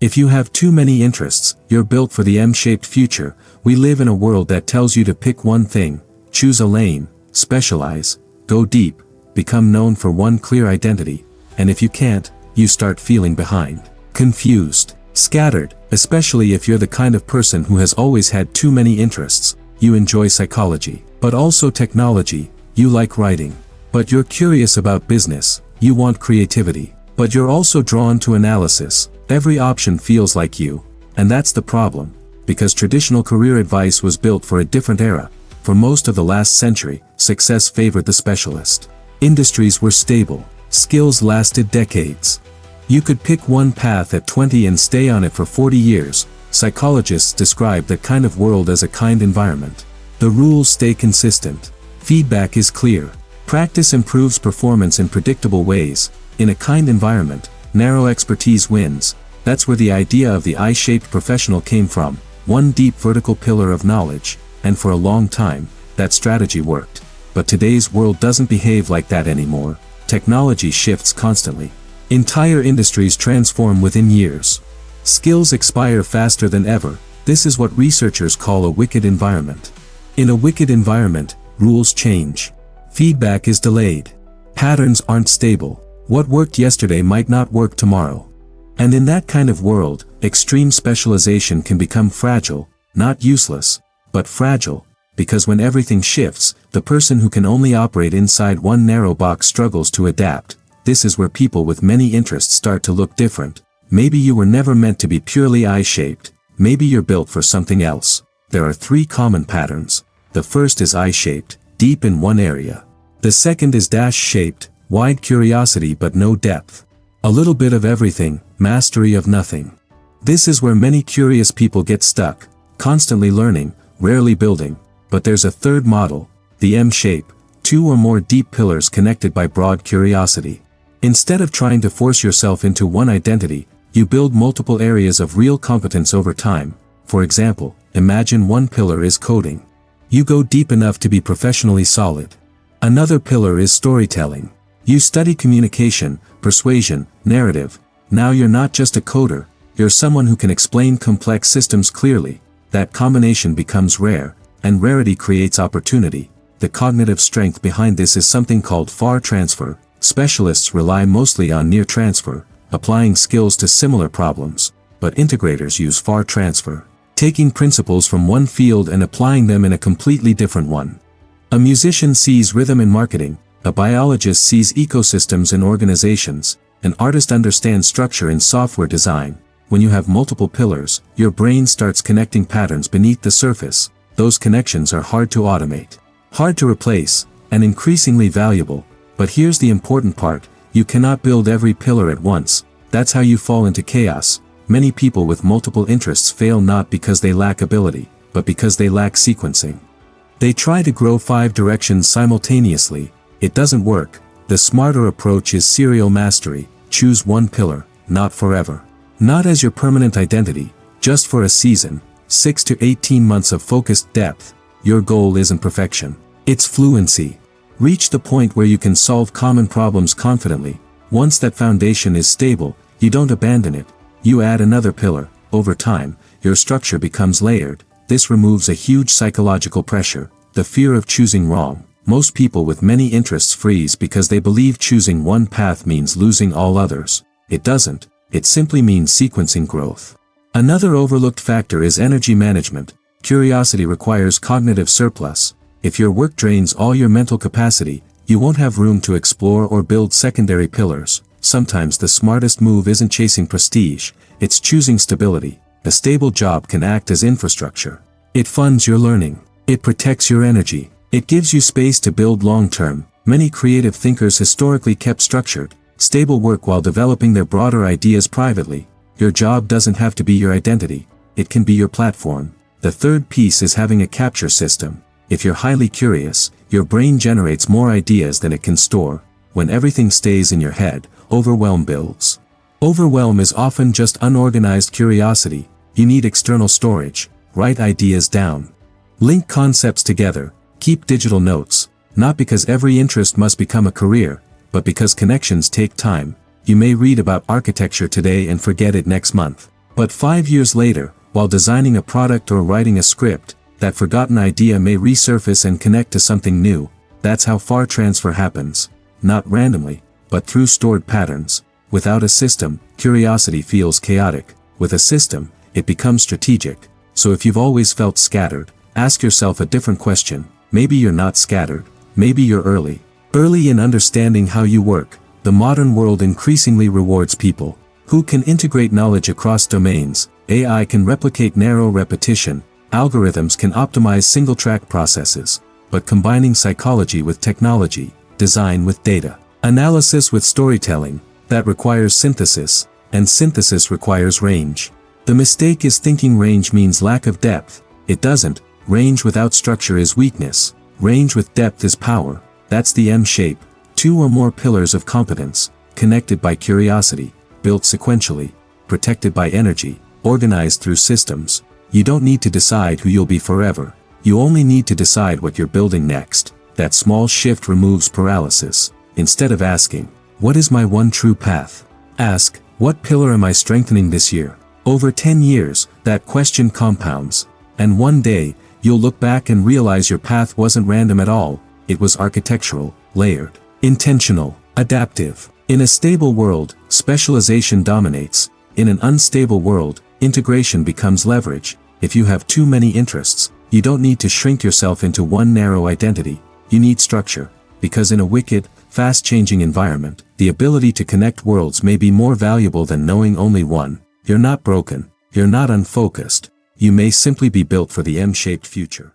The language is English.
If you have too many interests, you're built for the M-shaped future. We live in a world that tells you to pick one thing, choose a lane, specialize, go deep, become known for one clear identity, and if you can't, you start feeling behind, confused, scattered, especially if you're the kind of person who has always had too many interests. You enjoy psychology, but also technology, you like writing, but you're curious about business, you want creativity, but you're also drawn to analysis. Every option feels like you, and that's the problem, because traditional career advice was built for a different era. For most of the last century, success favored the specialist. Industries were stable, skills lasted decades. You could pick one path at 20 and stay on it for 40 years. Psychologists describe that kind of world as a kind environment. The rules stay consistent. Feedback is clear. Practice improves performance in predictable ways. In a kind environment, narrow expertise wins. That's where the idea of the I-shaped professional came from, one deep vertical pillar of knowledge, and for a long time, that strategy worked. But today's world doesn't behave like that anymore. Technology shifts constantly. Entire industries transform within years. Skills expire faster than ever. This is what researchers call a wicked environment. In a wicked environment, rules change. Feedback is delayed. Patterns aren't stable. What worked yesterday might not work tomorrow. And in that kind of world, extreme specialization can become fragile, not useless, but fragile, because when everything shifts, the person who can only operate inside one narrow box struggles to adapt. This is where people with many interests start to look different. Maybe you were never meant to be purely I-shaped. Maybe you're built for something else. There are three common patterns. The first is I-shaped, deep in one area. The second is dash-shaped, wide curiosity but no depth. A little bit of everything, mastery of nothing. This is where many curious people get stuck, constantly learning, rarely building. But there's a third model, the M-shape, two or more deep pillars connected by broad curiosity. Instead of trying to force yourself into one identity, you build multiple areas of real competence over time. For example, imagine one pillar is coding. You go deep enough to be professionally solid. Another pillar is storytelling. You study communication, persuasion, narrative. Now you're not just a coder, you're someone who can explain complex systems clearly. That combination becomes rare, and rarity creates opportunity. The cognitive strength behind this is something called far transfer. Specialists rely mostly on near transfer, applying skills to similar problems, but integrators use far transfer, taking principles from one field and applying them in a completely different one. A musician sees rhythm in marketing, a biologist sees ecosystems in organizations, an artist understands structure in software design. When you have multiple pillars, your brain starts connecting patterns beneath the surface. Those connections are hard to automate, hard to replace, and increasingly valuable. But here's the important part, you cannot build every pillar at once. That's how you fall into chaos. Many people with multiple interests fail not because they lack ability, but because they lack sequencing. They try to grow 5 directions simultaneously. It doesn't work. The smarter approach is serial mastery. Choose one pillar, not forever. Not as your permanent identity, just for a season, 6 to 18 months of focused depth. Your goal isn't perfection, it's fluency. Reach the point where you can solve common problems confidently. Once that foundation is stable, you don't abandon it. You add another pillar. Over time, your structure becomes layered. This removes a huge psychological pressure, the fear of choosing wrong. Most people with many interests freeze because they believe choosing one path means losing all others. It doesn't. It simply means sequencing growth. Another overlooked factor is energy management. Curiosity requires cognitive surplus. If your work drains all your mental capacity, you won't have room to explore or build secondary pillars. Sometimes the smartest move isn't chasing prestige, it's choosing stability. A stable job can act as infrastructure. It funds your learning. It protects your energy. It gives you space to build long-term. Many creative thinkers historically kept structured, stable work while developing their broader ideas privately. Your job doesn't have to be your identity. It can be your platform. The third piece is having a capture system. If you're highly curious, your brain generates more ideas than it can store. When everything stays in your head, overwhelm builds. Overwhelm is often just unorganized curiosity. You need external storage. Write ideas down. Link concepts together. Keep digital notes. Not because every interest must become a career, but because connections take time. You may read about architecture today and forget it next month. But 5 years later, while designing a product or writing a script, that forgotten idea may resurface and connect to something new. That's how far transfer happens. Not randomly, but through stored patterns. Without a system, curiosity feels chaotic. With a system, it becomes strategic. So if you've always felt scattered, ask yourself a different question. Maybe you're not scattered. Maybe you're early. Early in understanding how you work. The modern world increasingly rewards people who can integrate knowledge across domains. AI can replicate narrow repetition. Algorithms can optimize single-track processes. But combining psychology with technology, design with data, analysis with storytelling, that requires synthesis, and synthesis requires range. The mistake is thinking range means lack of depth. It doesn't. Range without structure is weakness. Range with depth is power. That's the M shape. 2 or more pillars of competence, connected by curiosity, built sequentially, protected by energy, organized through systems. You don't need to decide who you'll be forever. You only need to decide what you're building next. That small shift removes paralysis. Instead of asking, what is my one true path? Ask, what pillar am I strengthening this year? Over 10 years, that question compounds. And one day, you'll look back and realize your path wasn't random at all. It was architectural, layered, intentional, adaptive. In a stable world, specialization dominates. In an unstable world, integration becomes leverage. If you have too many interests, you don't need to shrink yourself into one narrow identity. You need structure. Because in a wicked, fast-changing environment, the ability to connect worlds may be more valuable than knowing only one. You're not broken. You're not unfocused. You may simply be built for the M-shaped future.